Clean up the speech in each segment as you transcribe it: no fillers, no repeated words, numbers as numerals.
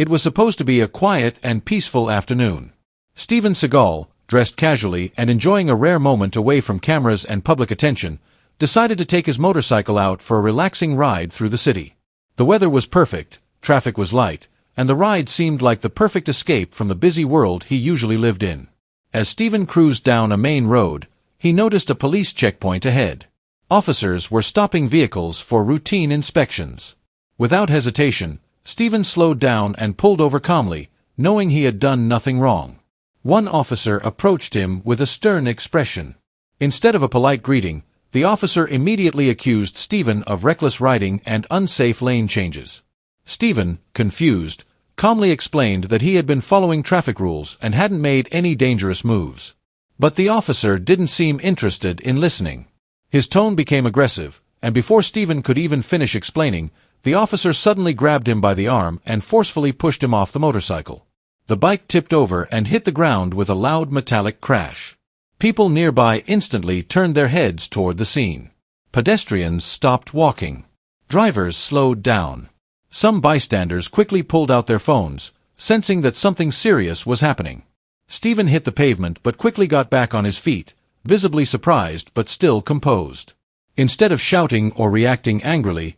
It was supposed to be a quiet and peaceful afternoon. Steven Seagal, dressed casually and enjoying a rare moment away from cameras and public attention, decided to take his motorcycle out for a relaxing ride through the city. The weather was perfect, traffic was light, and the ride seemed like the perfect escape from the busy world he usually lived in. As Steven cruised down a main road, he noticed a police checkpoint ahead. Officers were stopping vehicles for routine inspections. Without hesitation, Steven slowed down and pulled over calmly, knowing he had done nothing wrong. One officer approached him with a stern expression. Instead of a polite greeting, the officer immediately accused Steven of reckless riding and unsafe lane changes. Steven, confused, calmly explained that he had been following traffic rules and hadn't made any dangerous moves. But the officer didn't seem interested in listening. His tone became aggressive, and before Steven could even finish explaining, the officer suddenly grabbed him by the arm and forcefully pushed him off the motorcycle. The bike tipped over and hit the ground with a loud metallic crash. People nearby instantly turned their heads toward the scene. Pedestrians stopped walking. Drivers slowed down. Some bystanders quickly pulled out their phones, sensing that something serious was happening. Steven hit the pavement but quickly got back on his feet, visibly surprised but still composed. Instead of shouting or reacting angrily,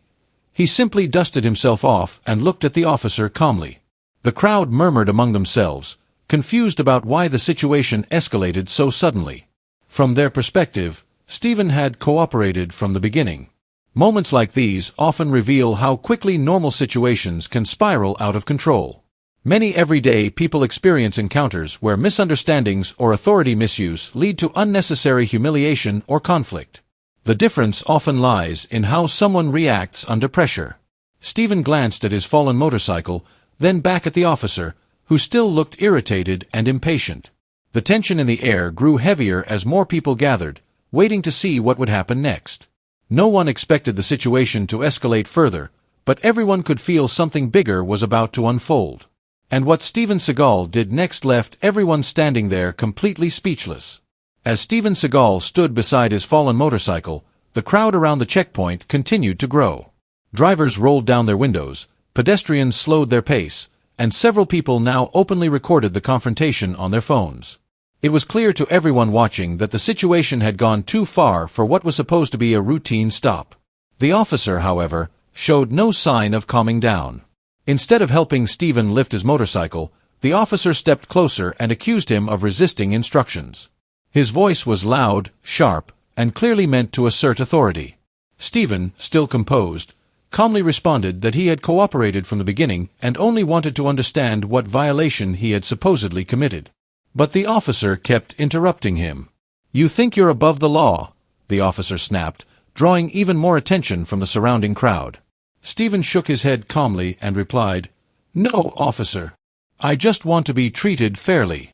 he simply dusted himself off and looked at the officer calmly. The crowd murmured among themselves, confused about why the situation escalated so suddenly. From their perspective, Steven had cooperated from the beginning. Moments like these often reveal how quickly normal situations can spiral out of control. Many everyday people experience encounters where misunderstandings or authority misuse lead to unnecessary humiliation or conflict. The difference often lies in how someone reacts under pressure. Steven glanced at his fallen motorcycle, then back at the officer, who still looked irritated and impatient. The tension in the air grew heavier as more people gathered, waiting to see what would happen next. No one expected the situation to escalate further, but everyone could feel something bigger was about to unfold. And what Steven Seagal did next left everyone standing there completely speechless. As Steven Seagal stood beside his fallen motorcycle, the crowd around the checkpoint continued to grow. Drivers rolled down their windows, pedestrians slowed their pace, and several people now openly recorded the confrontation on their phones. It was clear to everyone watching that the situation had gone too far for what was supposed to be a routine stop. The officer, however, showed no sign of calming down. Instead of helping Steven lift his motorcycle, the officer stepped closer and accused him of resisting instructions. His voice was loud, sharp, and clearly meant to assert authority. Steven, still composed, calmly responded that he had cooperated from the beginning and only wanted to understand what violation he had supposedly committed. But the officer kept interrupting him. "You think you're above the law," the officer snapped, drawing even more attention from the surrounding crowd. Steven shook his head calmly and replied, "No, officer. I just want to be treated fairly."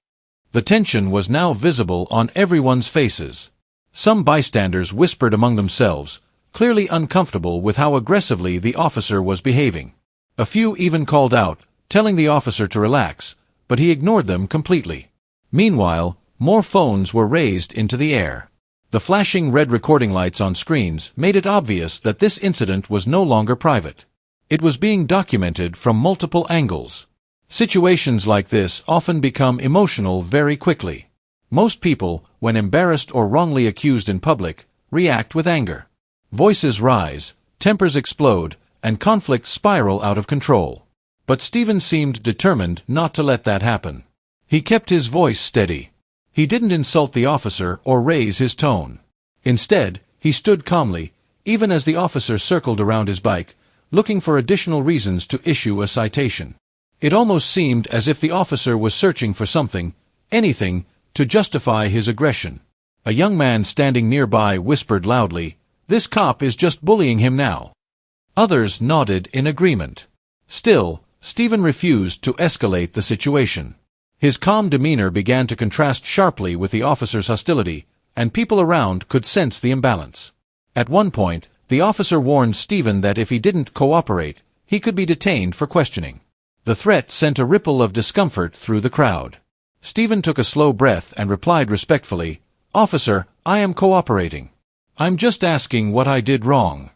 The tension was now visible on everyone's faces. Some bystanders whispered among themselves, clearly uncomfortable with how aggressively the officer was behaving. A few even called out, telling the officer to relax, but he ignored them completely. Meanwhile, more phones were raised into the air. The flashing red recording lights on screens made it obvious that this incident was no longer private. It was being documented from multiple angles. Situations like this often become emotional very quickly. Most people, when embarrassed or wrongly accused in public, react with anger. Voices rise, tempers explode, and conflicts spiral out of control. But Steven seemed determined not to let that happen. He kept his voice steady. He didn't insult the officer or raise his tone. Instead, he stood calmly, even as the officer circled around his bike, looking for additional reasons to issue a citation. It almost seemed as if the officer was searching for something, anything, to justify his aggression. A young man standing nearby whispered loudly, "This cop is just bullying him now." Others nodded in agreement. Still, Steven refused to escalate the situation. His calm demeanor began to contrast sharply with the officer's hostility, and people around could sense the imbalance. At one point, the officer warned Steven that if he didn't cooperate, he could be detained for questioning. The threat sent a ripple of discomfort through the crowd. Steven took a slow breath and replied respectfully, "Officer, I am cooperating. I'm just asking what I did wrong."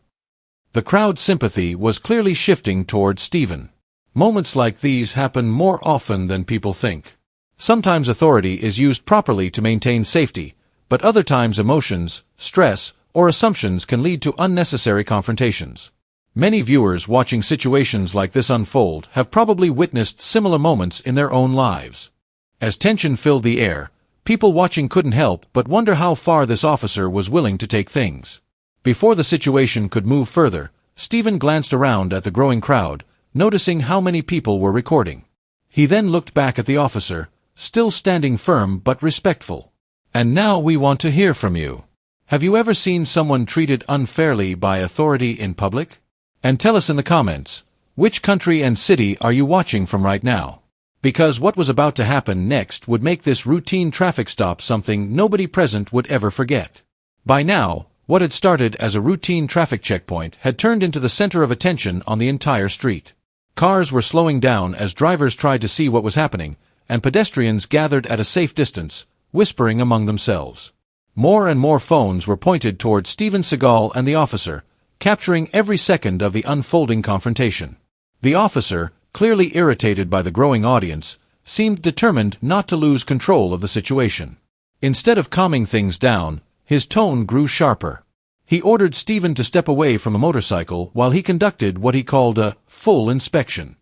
The crowd's sympathy was clearly shifting toward Steven. Moments like these happen more often than people think. Sometimes authority is used properly to maintain safety, but other times emotions, stress, or assumptions can lead to unnecessary confrontations. Many viewers watching situations like this unfold have probably witnessed similar moments in their own lives. As tension filled the air, people watching couldn't help but wonder how far this officer was willing to take things. Before the situation could move further, Steven glanced around at the growing crowd, noticing how many people were recording. He then looked back at the officer, still standing firm but respectful. "And now we want to hear from you. Have you ever seen someone treated unfairly by authority in public? And tell us in the comments, which country and city are you watching from right now? Because what was about to happen next would make this routine traffic stop something nobody present would ever forget." By now, what had started as a routine traffic checkpoint had turned into the center of attention on the entire street. Cars were slowing down as drivers tried to see what was happening, and pedestrians gathered at a safe distance, whispering among themselves. More and more phones were pointed toward Steven Seagal and the officer, capturing every second of the unfolding confrontation. The officer, clearly irritated by the growing audience, seemed determined not to lose control of the situation. Instead of calming things down, his tone grew sharper. He ordered Steven to step away from the motorcycle while he conducted what he called a full inspection.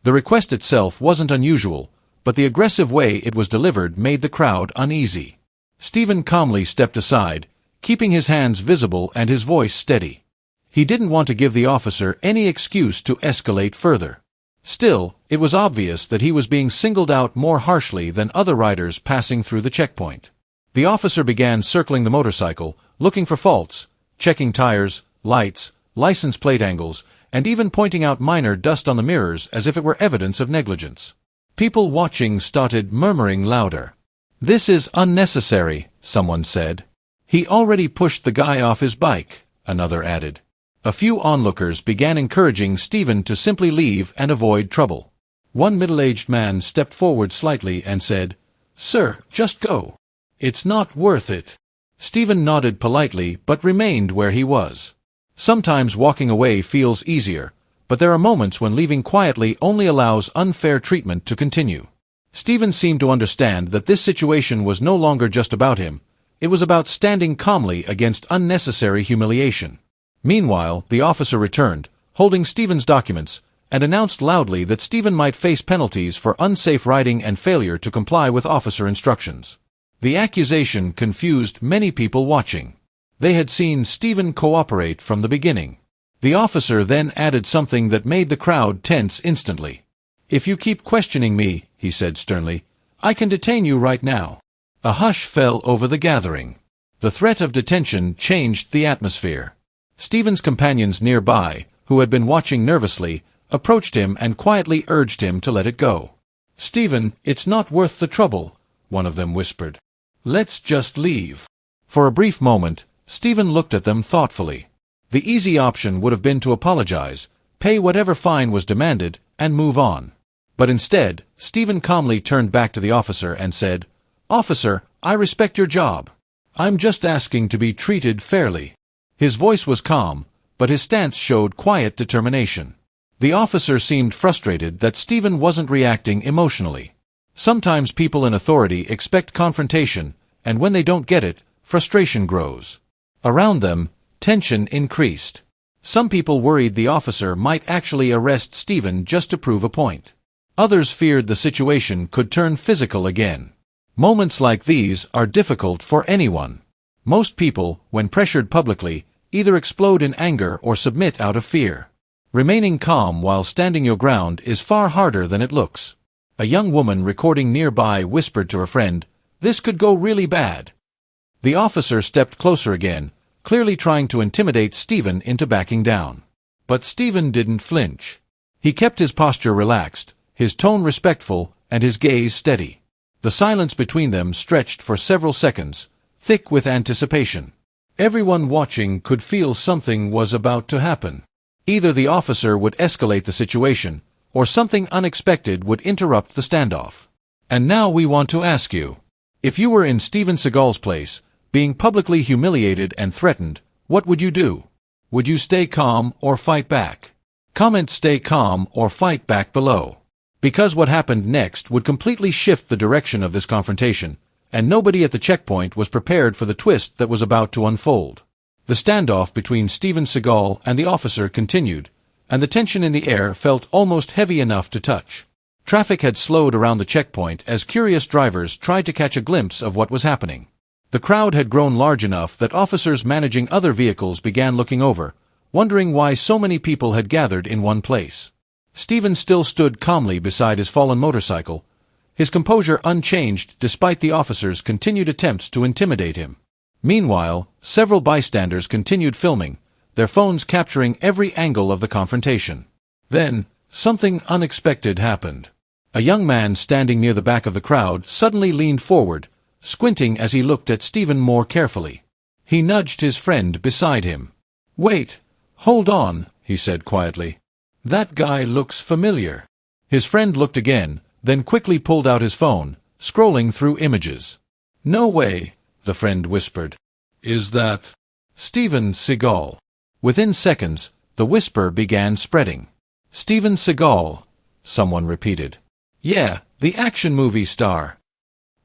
The request itself wasn't unusual, but the aggressive way it was delivered made the crowd uneasy. Steven calmly stepped aside, keeping his hands visible and his voice steady. He didn't want to give the officer any excuse to escalate further. Still, it was obvious that he was being singled out more harshly than other riders passing through the checkpoint. The officer began circling the motorcycle, looking for faults, checking tires, lights, license plate angles, and even pointing out minor dust on the mirrors as if it were evidence of negligence. People watching started murmuring louder. "This is unnecessary," someone said. "He already pushed the guy off his bike," another added. A few onlookers began encouraging Steven to simply leave and avoid trouble. One middle-aged man stepped forward slightly and said, "Sir, just go. It's not worth it." Steven nodded politely but remained where he was. Sometimes walking away feels easier, but there are moments when leaving quietly only allows unfair treatment to continue. Steven seemed to understand that this situation was no longer just about him. It was about standing calmly against unnecessary humiliation. Meanwhile, the officer returned, holding Steven's documents, and announced loudly that Steven might face penalties for unsafe riding and failure to comply with officer instructions. The accusation confused many people watching. They had seen Steven cooperate from the beginning. The officer then added something that made the crowd tense instantly. "If you keep questioning me," he said sternly, "I can detain you right now." A hush fell over the gathering. The threat of detention changed the atmosphere. Steven's companions nearby, who had been watching nervously, approached him and quietly urged him to let it go. "Steven, it's not worth the trouble," one of them whispered. "Let's just leave." For a brief moment, Steven looked at them thoughtfully. The easy option would have been to apologize, pay whatever fine was demanded, and move on. But instead, Steven calmly turned back to the officer and said, "Officer, I respect your job. I'm just asking to be treated fairly." His voice was calm, but his stance showed quiet determination. The officer seemed frustrated that Steven wasn't reacting emotionally. Sometimes people in authority expect confrontation, and when they don't get it, frustration grows. Around them, tension increased. Some people worried the officer might actually arrest Steven just to prove a point. Others feared the situation could turn physical again. Moments like these are difficult for anyone. Most people, when pressured publicly, either explode in anger or submit out of fear. Remaining calm while standing your ground is far harder than it looks. A young woman recording nearby whispered to her friend, "This could go really bad." The officer stepped closer again, clearly trying to intimidate Steven into backing down. But Steven didn't flinch. He kept his posture relaxed, his tone respectful, and his gaze steady. The silence between them stretched for several seconds, thick with anticipation. Everyone watching could feel something was about to happen. Either the officer would escalate the situation, or something unexpected would interrupt the standoff. And now we want to ask you, if you were in Steven Seagal's place, being publicly humiliated and threatened, what would you do? Would you stay calm or fight back? Comment stay calm or fight back below. Because what happened next would completely shift the direction of this confrontation, and nobody at the checkpoint was prepared for the twist that was about to unfold. The standoff between Steven Seagal and the officer continued, and the tension in the air felt almost heavy enough to touch. Traffic had slowed around the checkpoint as curious drivers tried to catch a glimpse of what was happening. The crowd had grown large enough that officers managing other vehicles began looking over, wondering why so many people had gathered in one place. Steven still stood calmly beside his fallen motorcycle, his composure unchanged despite the officers' continued attempts to intimidate him. Meanwhile, several bystanders continued filming, their phones capturing every angle of the confrontation. Then, something unexpected happened. A young man standing near the back of the crowd suddenly leaned forward, squinting as he looked at Steven more carefully. He nudged his friend beside him. "Wait, hold on," he said quietly. "That guy looks familiar." His friend looked again, then quickly pulled out his phone, scrolling through images. "No way," the friend whispered. "Is that Steven Seagal?" Within seconds, the whisper began spreading. "Steven Seagal," someone repeated. "Yeah, the action movie star.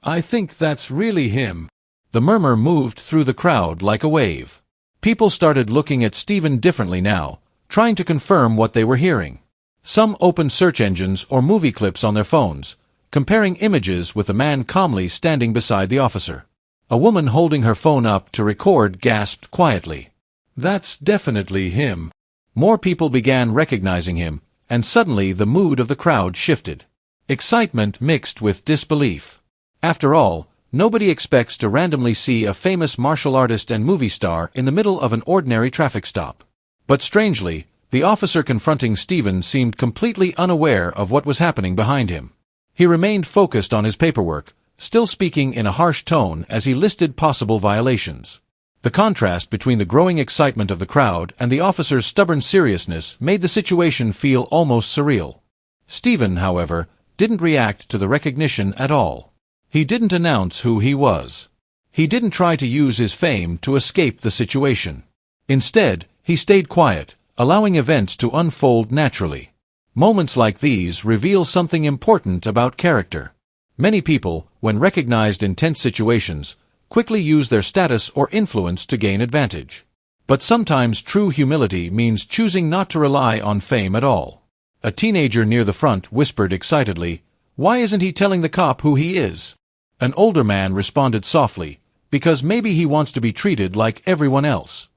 I think that's really him." The murmur moved through the crowd like a wave. People started looking at Steven differently now, trying to confirm what they were hearing. Some opened search engines or movie clips on their phones, comparing images with the man calmly standing beside the officer. A woman holding her phone up to record gasped quietly. "That's definitely him." More people began recognizing him, and suddenly the mood of the crowd shifted. Excitement mixed with disbelief. After all, nobody expects to randomly see a famous martial artist and movie star in the middle of an ordinary traffic stop. But strangely, the officer confronting Steven seemed completely unaware of what was happening behind him. He remained focused on his paperwork, still speaking in a harsh tone as he listed possible violations. The contrast between the growing excitement of the crowd and the officer's stubborn seriousness made the situation feel almost surreal. Steven, however, didn't react to the recognition at all. He didn't announce who he was. He didn't try to use his fame to escape the situation. Instead, he stayed quiet, allowing events to unfold naturally. Moments like these reveal something important about character. Many people, when recognized in tense situations, quickly use their status or influence to gain advantage. But sometimes true humility means choosing not to rely on fame at all. A teenager near the front whispered excitedly, "Why isn't he telling the cop who he is?" An older man responded softly, "Because maybe he wants to be treated like everyone else."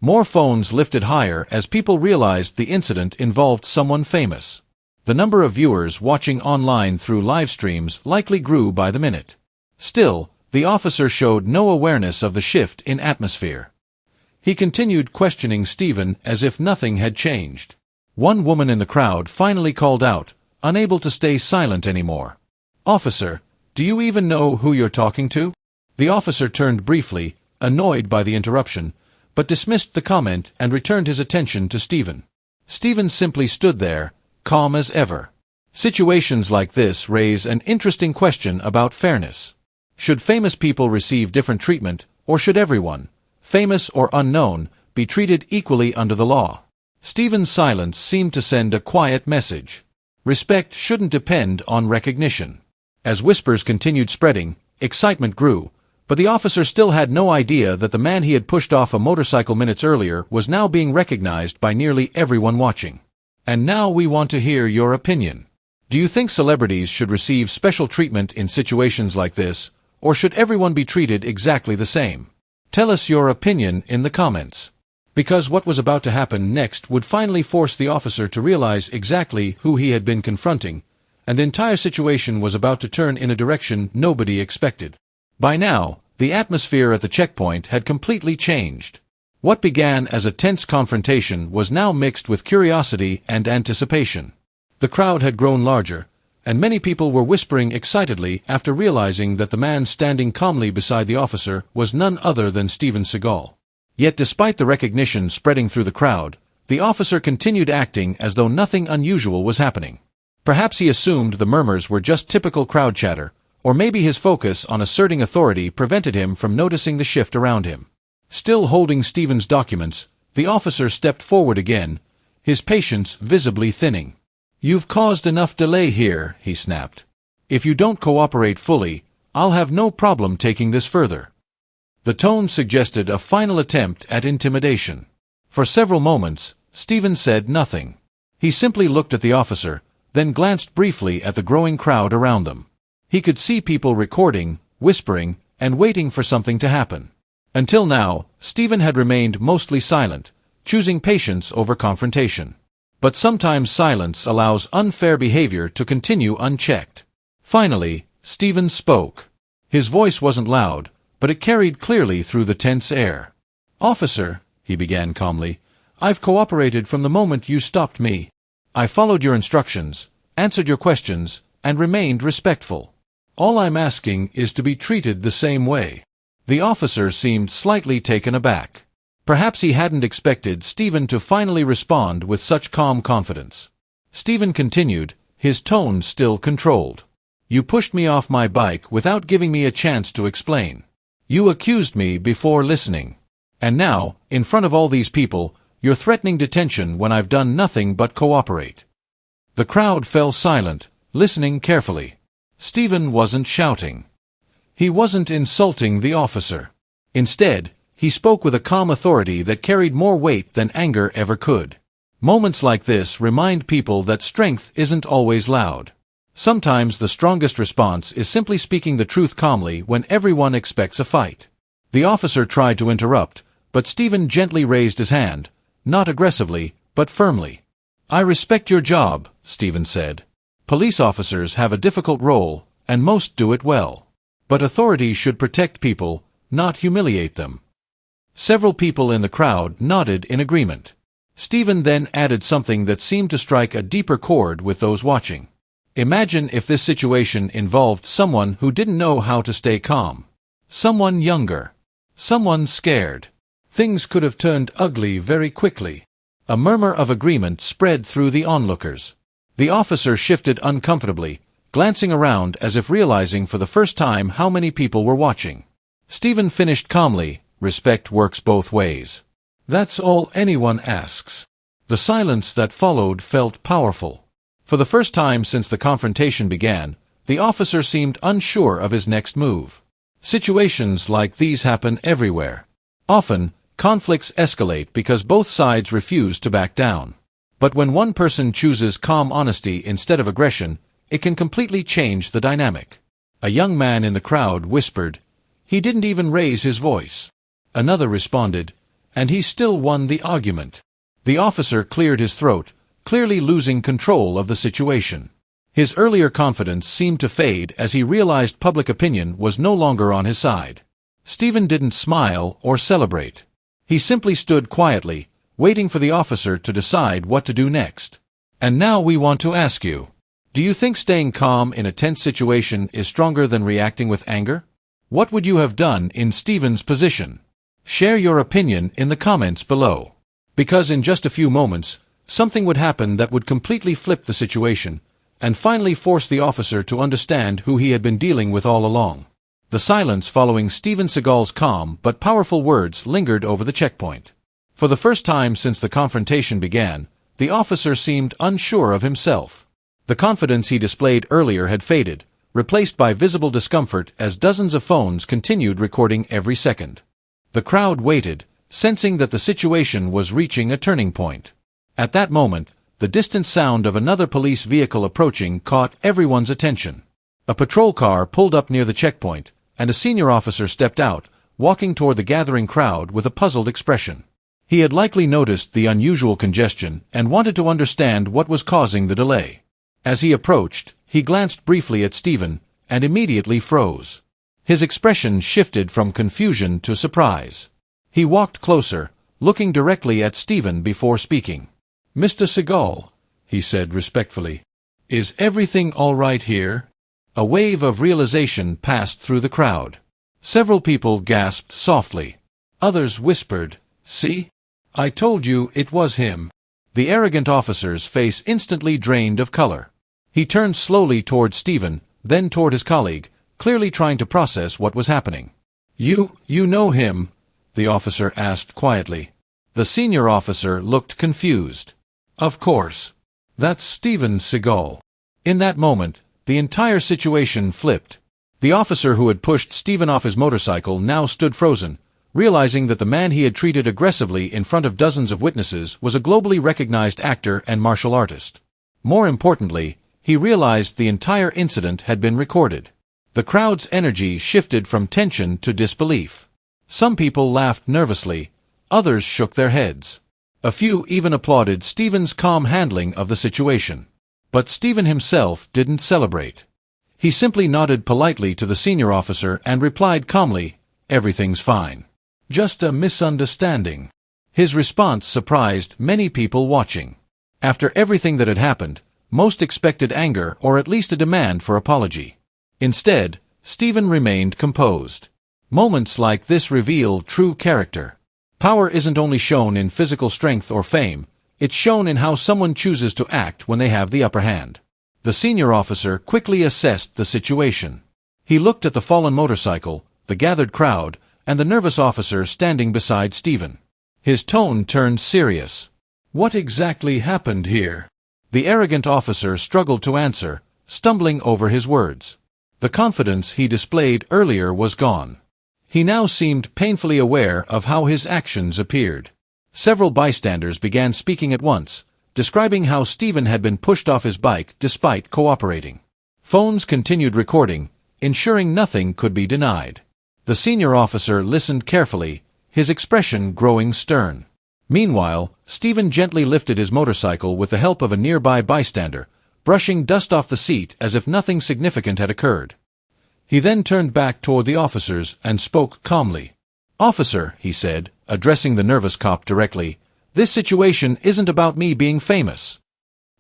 More phones lifted higher as people realized the incident involved someone famous. The number of viewers watching online through live streams likely grew by the minute. Still, the officer showed no awareness of the shift in atmosphere. He continued questioning Steven as if nothing had changed. One woman in the crowd finally called out, unable to stay silent anymore. "Officer, do you even know who you're talking to?" The officer turned briefly, annoyed by the interruption, but dismissed the comment and returned his attention to Steven. Steven simply stood there, calm as ever. Situations like this raise an interesting question about fairness. Should famous people receive different treatment, or should everyone, famous or unknown, be treated equally under the law? Steven's silence seemed to send a quiet message. Respect shouldn't depend on recognition. As whispers continued spreading, excitement grew, but the officer still had no idea that the man he had pushed off a motorcycle minutes earlier was now being recognized by nearly everyone watching. "And now we want to hear your opinion. Do you think celebrities should receive special treatment in situations like this, or should everyone be treated exactly the same? Tell us your opinion in the comments." Because what was about to happen next would finally force the officer to realize exactly who he had been confronting, and the entire situation was about to turn in a direction nobody expected. By now, the atmosphere at the checkpoint had completely changed. What began as a tense confrontation was now mixed with curiosity and anticipation. The crowd had grown larger, and many people were whispering excitedly after realizing that the man standing calmly beside the officer was none other than Steven Seagal. Yet despite the recognition spreading through the crowd, the officer continued acting as though nothing unusual was happening. Perhaps he assumed the murmurs were just typical crowd chatter, or maybe his focus on asserting authority prevented him from noticing the shift around him. Still holding Steven's documents, the officer stepped forward again, his patience visibly thinning. "You've caused enough delay here," he snapped. "If you don't cooperate fully, I'll have no problem taking this further." The tone suggested a final attempt at intimidation. For several moments, Steven said nothing. He simply looked at the officer, then glanced briefly at the growing crowd around them. He could see people recording, whispering, and waiting for something to happen. Until now, Steven had remained mostly silent, choosing patience over confrontation. But sometimes silence allows unfair behavior to continue unchecked. Finally, Steven spoke. His voice wasn't loud, but it carried clearly through the tense air. "Officer," he began calmly, "I've cooperated from the moment you stopped me. I followed your instructions, answered your questions, and remained respectful. All I'm asking is to be treated the same way." The officer seemed slightly taken aback. Perhaps he hadn't expected Steven to finally respond with such calm confidence. Steven continued, his tone still controlled. "You pushed me off my bike without giving me a chance to explain. You accused me before listening. And now, in front of all these people, you're threatening detention when I've done nothing but cooperate." The crowd fell silent, listening carefully. Steven wasn't shouting. He wasn't insulting the officer. Instead, he spoke with a calm authority that carried more weight than anger ever could. Moments like this remind people that strength isn't always loud. Sometimes the strongest response is simply speaking the truth calmly when everyone expects a fight. The officer tried to interrupt, but Steven gently raised his hand, not aggressively, but firmly. "I respect your job," Steven said. "Police officers have a difficult role, and most do it well. But authority should protect people, not humiliate them." Several people in the crowd nodded in agreement. Steven then added something that seemed to strike a deeper chord with those watching. "Imagine if this situation involved someone who didn't know how to stay calm. Someone younger. Someone scared. Things could have turned ugly very quickly." A murmur of agreement spread through the onlookers. The officer shifted uncomfortably, glancing around as if realizing for the first time how many people were watching. Steven finished calmly, "Respect works both ways. That's all anyone asks." The silence that followed felt powerful. For the first time since the confrontation began, the officer seemed unsure of his next move. Situations like these happen everywhere. Often, conflicts escalate because both sides refuse to back down. But when one person chooses calm honesty instead of aggression, it can completely change the dynamic. A young man in the crowd whispered, "He didn't even raise his voice." Another responded, "And he still won the argument." The officer cleared his throat, clearly losing control of the situation. His earlier confidence seemed to fade as he realized public opinion was no longer on his side. Steven didn't smile or celebrate. He simply stood quietly, waiting for the officer to decide what to do next. "And now we want to ask you, do you think staying calm in a tense situation is stronger than reacting with anger? What would you have done in Steven's position? Share your opinion in the comments below. Because in just a few moments, something would happen that would completely flip the situation, and finally force the officer to understand who he had been dealing with all along. The silence following Steven Seagal's calm but powerful words lingered over the checkpoint. For the first time since the confrontation began, the officer seemed unsure of himself. The confidence he displayed earlier had faded, replaced by visible discomfort as dozens of phones continued recording every second. The crowd waited, sensing that the situation was reaching a turning point. At that moment, the distant sound of another police vehicle approaching caught everyone's attention. A patrol car pulled up near the checkpoint, and a senior officer stepped out, walking toward the gathering crowd with a puzzled expression. He had likely noticed the unusual congestion and wanted to understand what was causing the delay. As he approached, he glanced briefly at Steven, and immediately froze. His expression shifted from confusion to surprise. He walked closer, looking directly at Steven before speaking. "Mr. Seagal," he said respectfully, "is everything all right here?" A wave of realization passed through the crowd. Several people gasped softly. Others whispered, "See? I told you it was him." The arrogant officer's face instantly drained of color. He turned slowly toward Steven, then toward his colleague, clearly trying to process what was happening. You know him?" the officer asked quietly. The senior officer looked confused. Of course. That's Steven Seagal. In that moment, the entire situation flipped. The officer who had pushed Steven off his motorcycle now stood frozen, realizing that the man he had treated aggressively in front of dozens of witnesses was a globally recognized actor and martial artist. More importantly, he realized the entire incident had been recorded. The crowd's energy shifted from tension to disbelief. Some people laughed nervously, others shook their heads. A few even applauded Steven's calm handling of the situation. But Steven himself didn't celebrate. He simply nodded politely to the senior officer and replied calmly, "Everything's fine. Just a misunderstanding." His response surprised many people watching. After everything that had happened, most expected anger or at least a demand for apology. Instead, Steven remained composed. Moments like this reveal true character. Power isn't only shown in physical strength or fame, it's shown in how someone chooses to act when they have the upper hand. The senior officer quickly assessed the situation. He looked at the fallen motorcycle, the gathered crowd, and the nervous officer standing beside Steven. His tone turned serious. "What exactly happened here?" The arrogant officer struggled to answer, stumbling over his words. The confidence he displayed earlier was gone. He now seemed painfully aware of how his actions appeared. Several bystanders began speaking at once, describing how Steven had been pushed off his bike despite cooperating. Phones continued recording, ensuring nothing could be denied. The senior officer listened carefully, his expression growing stern. Meanwhile, Steven gently lifted his motorcycle with the help of a nearby bystander, brushing dust off the seat as if nothing significant had occurred. He then turned back toward the officers and spoke calmly. "Officer," he said, addressing the nervous cop directly, "this situation isn't about me being famous."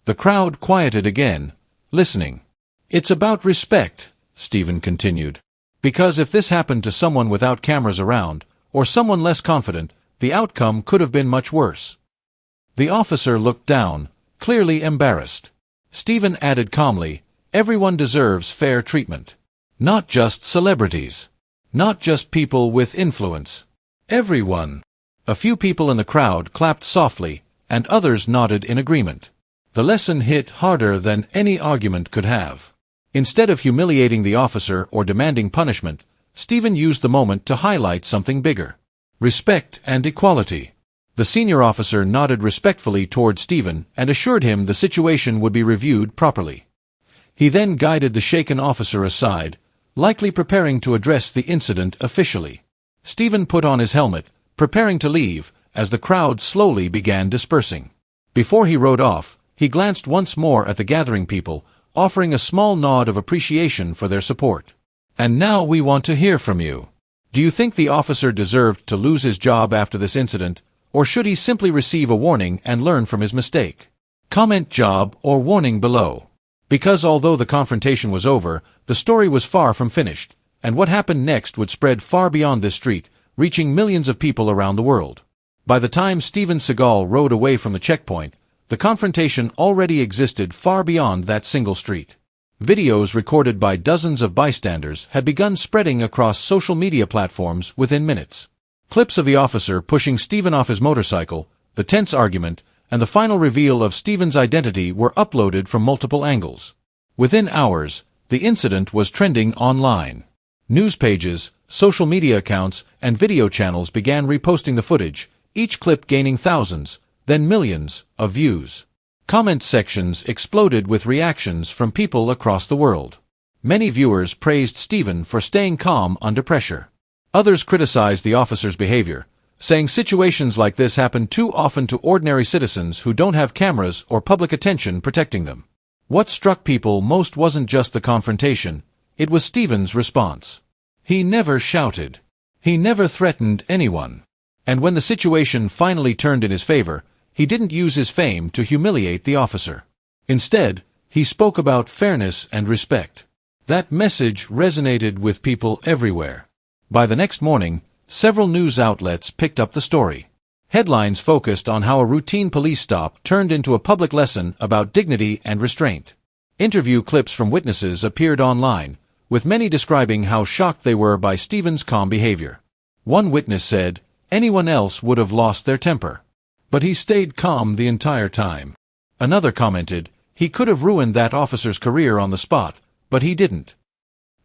The crowd quieted again, listening. "It's about respect," Steven continued. "Because if this happened to someone without cameras around, or someone less confident, the outcome could have been much worse." The officer looked down, clearly embarrassed. Steven added calmly, "Everyone deserves fair treatment. Not just celebrities. Not just people with influence. Everyone." A few people in the crowd clapped softly, and others nodded in agreement. The lesson hit harder than any argument could have. Instead of humiliating the officer or demanding punishment, Steven used the moment to highlight something bigger. Respect and equality. The senior officer nodded respectfully toward Steven and assured him the situation would be reviewed properly. He then guided the shaken officer aside, likely preparing to address the incident officially. Steven put on his helmet, preparing to leave, as the crowd slowly began dispersing. Before he rode off, he glanced once more at the gathering people, offering a small nod of appreciation for their support. "And now we want to hear from you. Do you think the officer deserved to lose his job after this incident, or should he simply receive a warning and learn from his mistake? Comment job or warning below." Because although the confrontation was over, the story was far from finished, and what happened next would spread far beyond this street, reaching millions of people around the world. By the time Steven Seagal rode away from the checkpoint, the confrontation already existed far beyond that single street. Videos recorded by dozens of bystanders had begun spreading across social media platforms within minutes. Clips of the officer pushing Steven off his motorcycle, the tense argument, and the final reveal of Steven's identity were uploaded from multiple angles. Within hours, the incident was trending online. News pages, social media accounts, and video channels began reposting the footage, each clip gaining thousands, then millions, of views. Comment sections exploded with reactions from people across the world. Many viewers praised Steven for staying calm under pressure. Others criticized the officer's behavior, saying situations like this happen too often to ordinary citizens who don't have cameras or public attention protecting them. What struck people most wasn't just the confrontation, it was Steven's response. He never shouted. He never threatened anyone. And when the situation finally turned in his favor, he didn't use his fame to humiliate the officer. Instead, he spoke about fairness and respect. That message resonated with people everywhere. By the next morning, several news outlets picked up the story. Headlines focused on how a routine police stop turned into a public lesson about dignity and restraint. Interview clips from witnesses appeared online, with many describing how shocked they were by Steven's calm behavior. One witness said, "Anyone else would have lost their temper. But he stayed calm the entire time." Another commented, "He could have ruined that officer's career on the spot, but he didn't."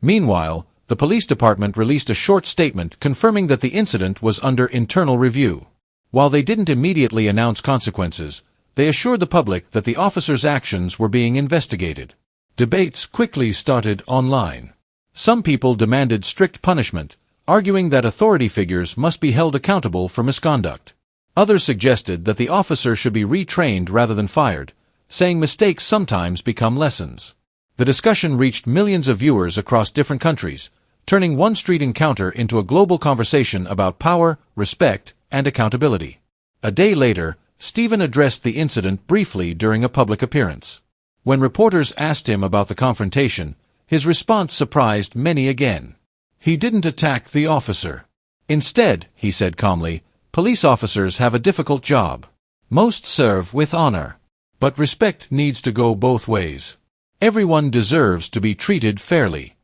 Meanwhile, the police department released a short statement confirming that the incident was under internal review. While they didn't immediately announce consequences, they assured the public that the officer's actions were being investigated. Debates quickly started online. Some people demanded strict punishment, arguing that authority figures must be held accountable for misconduct. Others suggested that the officer should be retrained rather than fired, saying mistakes sometimes become lessons. The discussion reached millions of viewers across different countries, turning one street encounter into a global conversation about power, respect, and accountability. A day later, Steven addressed the incident briefly during a public appearance. When reporters asked him about the confrontation, his response surprised many again. He didn't attack the officer. Instead, he said calmly, police officers have a difficult job. Most serve with honor. But respect needs to go both ways. Everyone deserves to be treated fairly.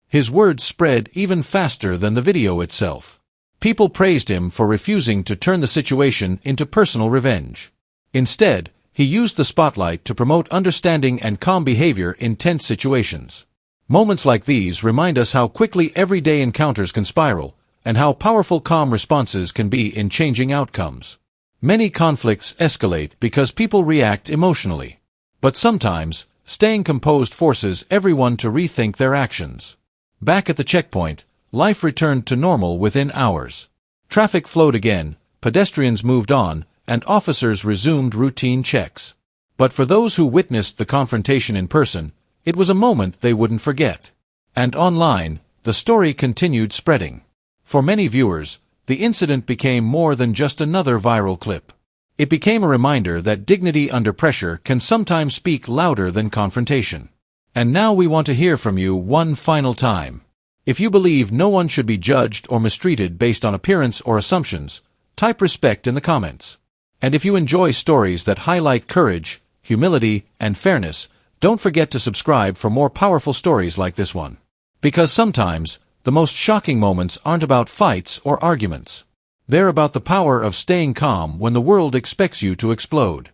His words spread even faster than the video itself. People praised him for refusing to turn the situation into personal revenge. Instead, he used the spotlight to promote understanding and calm behavior in tense situations. Moments like these remind us how quickly everyday encounters can spiral, and how powerful calm responses can be in changing outcomes. Many conflicts escalate because people react emotionally. But sometimes, staying composed forces everyone to rethink their actions. Back at the checkpoint, life returned to normal within hours. Traffic flowed again, pedestrians moved on, and officers resumed routine checks. But for those who witnessed the confrontation in person, it was a moment they wouldn't forget. And online, the story continued spreading. For many viewers, the incident became more than just another viral clip. It became a reminder that dignity under pressure can sometimes speak louder than confrontation. And now we want to hear from you one final time. If you believe no one should be judged or mistreated based on appearance or assumptions, type respect in the comments. And if you enjoy stories that highlight courage, humility, and fairness, don't forget to subscribe for more powerful stories like this one. Because sometimes, the most shocking moments aren't about fights or arguments. They're about the power of staying calm when the world expects you to explode.